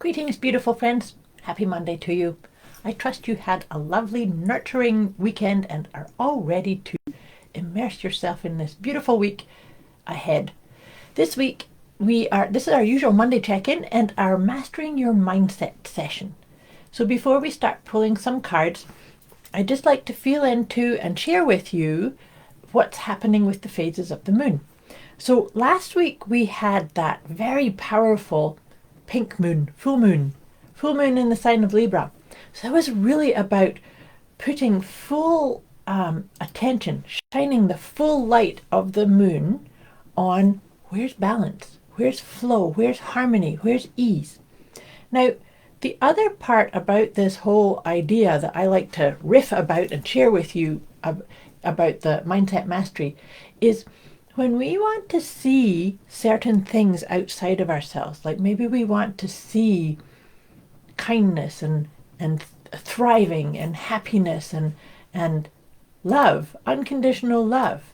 Greetings, beautiful friends. Happy Monday to you. I trust you had a lovely, nurturing weekend and are all ready to immerse yourself in this beautiful week ahead. This week, this is our usual Monday check-in and our Mastering Your Mindset session. So before we start pulling some cards, I'd just like to feel into and share with you what's happening with the phases of the moon. So last week we had that very powerful pink moon, full moon in the sign of Libra. So that was really about putting full attention, shining the full light of the moon on where's balance, where's flow, where's harmony, where's ease. Now, the other part about this whole idea that I like to riff about and share with you about the mindset mastery is when we want to see certain things outside of ourselves, like maybe we want to see kindness and thriving and happiness and love, unconditional love.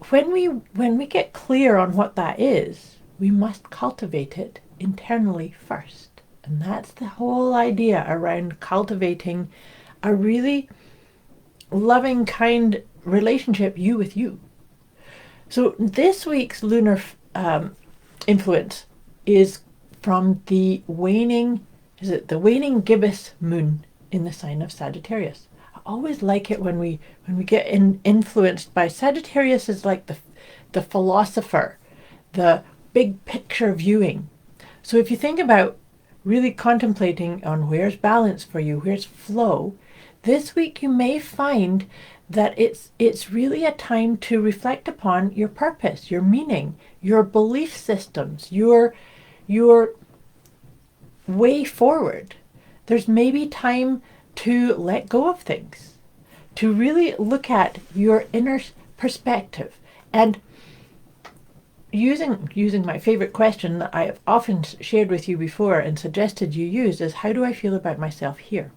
When we get clear on what that is, we must cultivate it internally first. And that's the whole idea around cultivating a really loving, kind relationship, you with you. So this week's lunar influence is from the waning Gibbous Moon in the sign of Sagittarius. I always like it when we get influenced by Sagittarius. Is like the philosopher, the big picture viewing. So if you think about really contemplating on where's balance for you, where's flow, this week you may find that it's really a time to reflect upon your purpose, your meaning, your belief systems, your way forward. There's maybe time to let go of things, to really look at your inner perspective. And using my favorite question that I have often shared with you before and suggested you use is, how do I feel about myself here?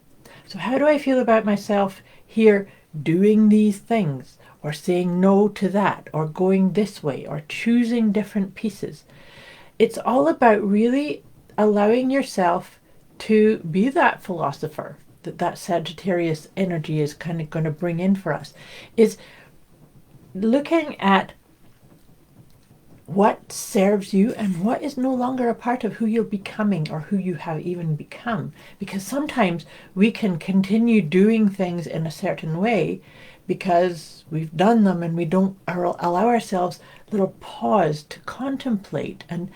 So how do I feel about myself here doing these things, or saying no to that, or going this way, or choosing different pieces? It's all about really allowing yourself to be that philosopher that Sagittarius energy is kind of going to bring in for us, is looking at what serves you and what is no longer a part of who you're becoming or who you have even become. Because sometimes we can continue doing things in a certain way because we've done them and we don't allow ourselves a little pause to contemplate and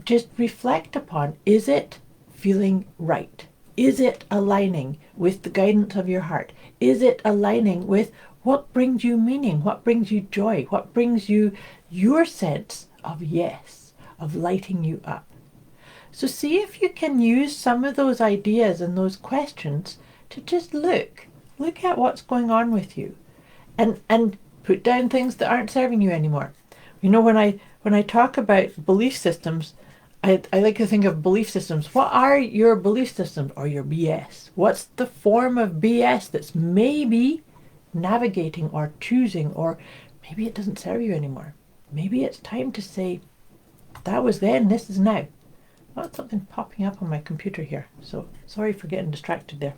just reflect upon, is it feeling right? Is it aligning with the guidance of your heart? Is it aligning with what brings you meaning? What brings you joy? What brings you your sense of yes, of lighting you up? So see if you can use some of those ideas and those questions to just look at what's going on with you and put down things that aren't serving you anymore. You know, when I talk about belief systems, I like to think of belief systems. What are your belief systems, or your BS? What's the form of BS that's maybe navigating or choosing, or maybe it doesn't serve you anymore? Maybe it's time to say, that was then, this is now. Oh, something popping up on my computer here, so sorry for getting distracted there.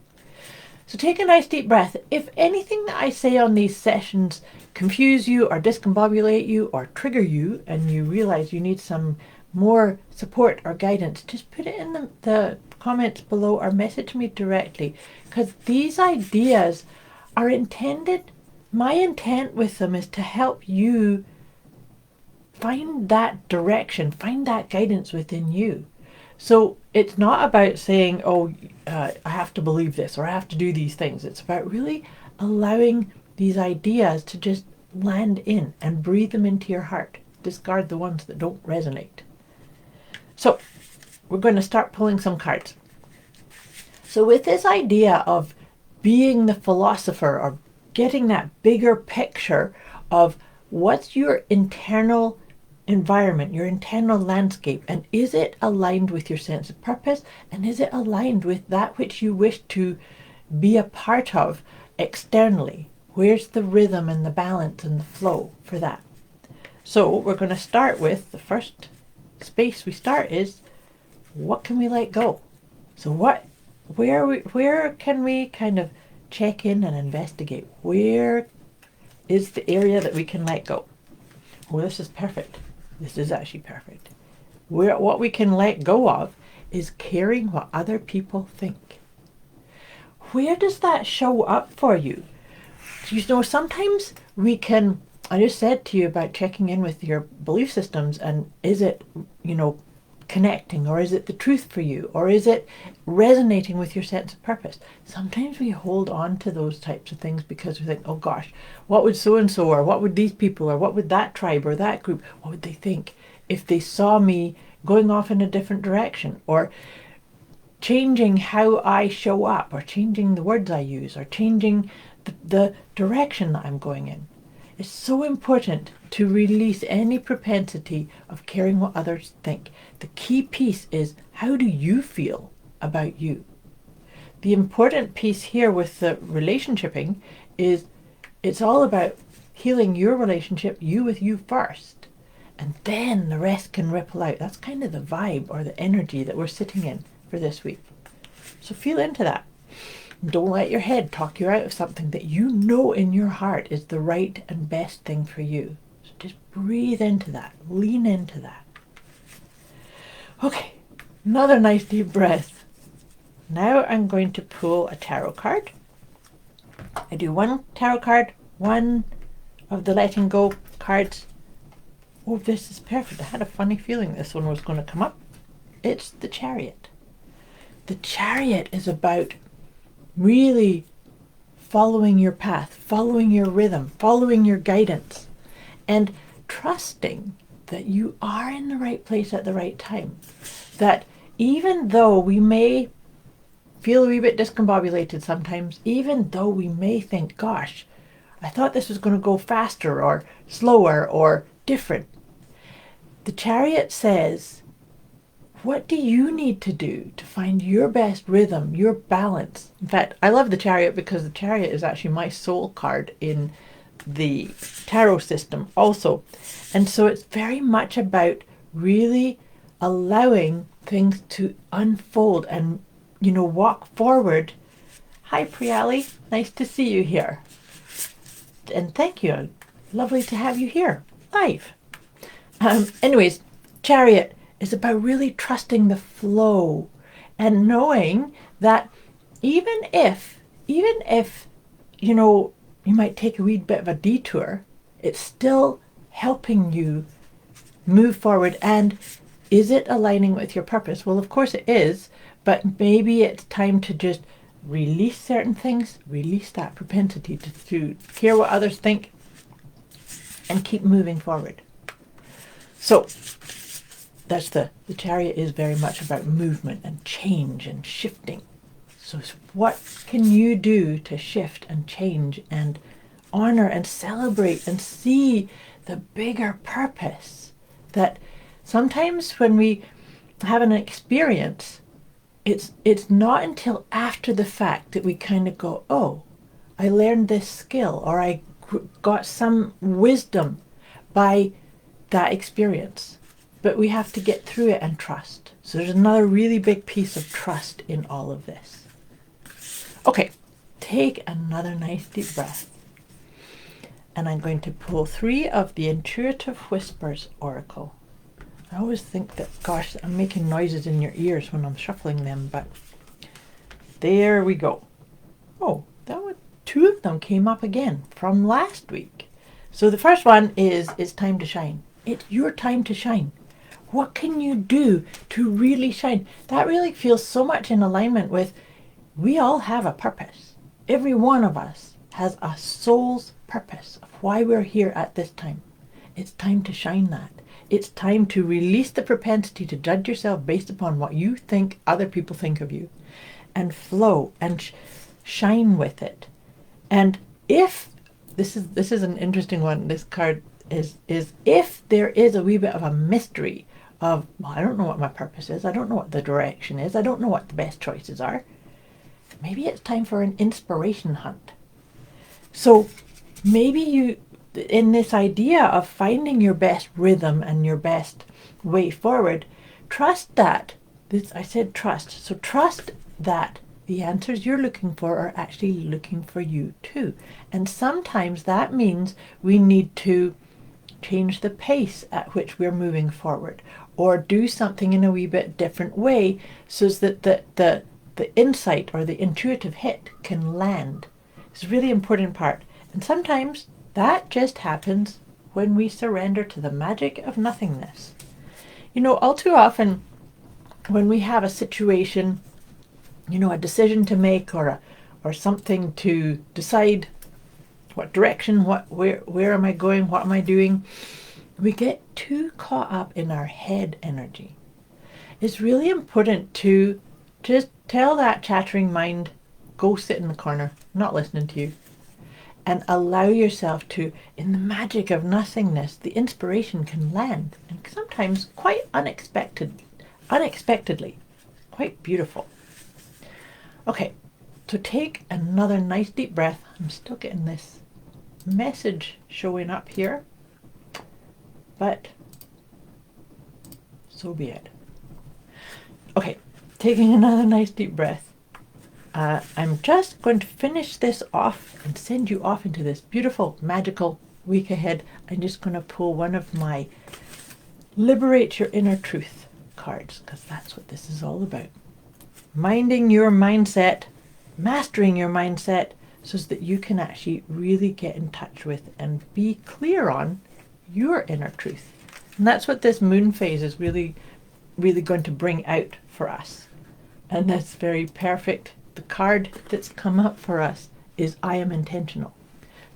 So take a nice deep breath. If anything that I say on these sessions confuse you or discombobulate you or trigger you, and you realize you need some more support or guidance, just put it in the comments below or message me directly, because these ideas are intended, my intent with them is to help you find that direction, find that guidance within you. So it's not about saying, I have to believe this or I have to do these things. It's about really allowing these ideas to just land in and breathe them into your heart. Discard the ones that don't resonate. So we're going to start pulling some cards. So with this idea of being the philosopher, or getting that bigger picture of what's your internal environment, your internal landscape, and is it aligned with your sense of purpose, and is it aligned with that which you wish to be a part of externally? Where's the rhythm and the balance and the flow for that? So we're going to start with the first space we start is what can we let go? So where can we kind of check in and investigate? Where is the area that we can let go? Oh, this is perfect. This is actually perfect. What we can let go of is caring what other people think. Where does that show up for you? You know, sometimes we can, I just said to you about checking in with your belief systems, and is it, connecting, or is it the truth for you, or is it resonating with your sense of purpose? Sometimes we hold on to those types of things because we think, oh gosh, what would so and so, or what would these people, or what would that tribe or that group, what would they think if they saw me going off in a different direction, or changing how I show up, or changing the words I use, or changing the direction that I'm going in. It's so important to release any propensity of caring what others think. The key piece is, how do you feel about you? The important piece here with the relationshiping is it's all about healing your relationship, you with you first. And then the rest can ripple out. That's kind of the vibe or the energy that we're sitting in for this week. So feel into that. Don't let your head talk you out of something that you know in your heart is the right and best thing for you. So just breathe into that. Lean into that. Okay, another nice deep breath. Now I'm going to pull a tarot card. I do one tarot card, one of the letting go cards. Oh, this is perfect. I had a funny feeling this one was going to come up. It's the Chariot. The Chariot is about really following your path, following your rhythm, following your guidance, and trusting that you are in the right place at the right time. That even though we may feel a wee bit discombobulated sometimes, even though we may think, gosh, I thought this was going to go faster or slower or different. The Chariot says, what do you need to do to find your best rhythm, your balance? In fact, I love the Chariot because the Chariot is actually my soul card in the tarot system also. And so it's very much about really allowing things to unfold and, walk forward. Hi, Priyali. Nice to see you here. And thank you. Lovely to have you here live. Anyways, Chariot is about really trusting the flow and knowing that even if you might take a wee bit of a detour, it's still helping you move forward. And is it aligning with your purpose? Well, of course it is, but maybe it's time to just release certain things, release that propensity to hear what others think, and keep moving forward. So that's the Chariot is very much about movement and change and shifting. So what can you do to shift and change and honor and celebrate and see the bigger purpose? That sometimes when we have an experience, it's not until after the fact that we kind of go, oh, I learned this skill, or I got some wisdom by that experience. But we have to get through it and trust. So there's another really big piece of trust in all of this. Okay, take another nice deep breath. And I'm going to pull 3 of the Intuitive Whispers Oracle. I always think that, gosh, I'm making noises in your ears when I'm shuffling them, but there we go. Oh, that one, 2 of them came up again from last week. So the first one is, it's time to shine. It's your time to shine. What can you do to really shine? That really feels so much in alignment with, we all have a purpose. Every one of us has a soul's purpose of why we're here at this time. It's time to shine that. It's time to release the propensity to judge yourself based upon what you think other people think of you, and flow and shine with it. And if this is an interesting one, this card is if there is a wee bit of a mystery of, well, I don't know what my purpose is, I don't know what the direction is, I don't know what the best choices are, maybe it's time for an inspiration hunt. So maybe you, in this idea of finding your best rhythm and your best way forward, trust that This, I said trust. So trust that the answers you're looking for are actually looking for you too. And sometimes that means we need to change the pace at which we're moving forward, or do something in a wee bit different way so that the insight or the intuitive hit can land. It's a really important part. And sometimes that just happens when we surrender to the magic of nothingness. You know, all too often when we have a situation, you know, a decision to make, or something to decide, what direction, where am I going, what am I doing, we get too caught up in our head energy. It's really important to just tell that chattering mind, go sit in the corner, I'm not listening to you, and allow yourself to, in the magic of nothingness, the inspiration can land, and sometimes quite unexpectedly, quite beautiful. Okay, so take another nice deep breath. I'm still getting this message showing up here, but so be it. Okay, taking another nice deep breath. I'm just going to finish this off and send you off into this beautiful, magical week ahead. I'm just going to pull one of my Liberate Your Inner Truth cards, because that's what this is all about. Minding your mindset, mastering your mindset, so that you can actually really get in touch with and be clear on your inner truth. And that's what this moon phase is really going to bring out for us. And that's very perfect. The card that's come up for us is I am intentional.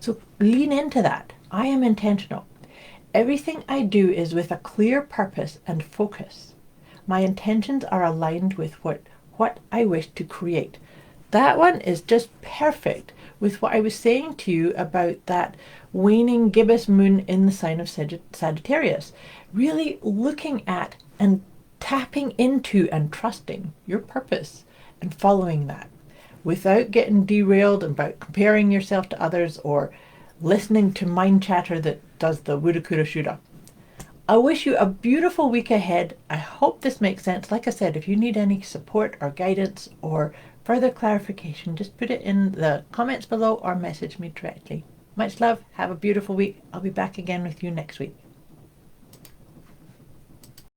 So lean into that. I am intentional. Everything I do is with a clear purpose and focus. My intentions are aligned with what I wish to create. That one is just perfect with what I was saying to you about that waning gibbous moon in the sign of Sagittarius. Really looking at and tapping into and trusting your purpose and following that without getting derailed about comparing yourself to others or listening to mind chatter that does the woulda coulda shoulda. I wish you a beautiful week ahead. I hope this makes sense. Like I said, if you need any support or guidance or further clarification, just put it in the comments below or message me directly. Much love. Have a beautiful week. I'll be back again with you next week.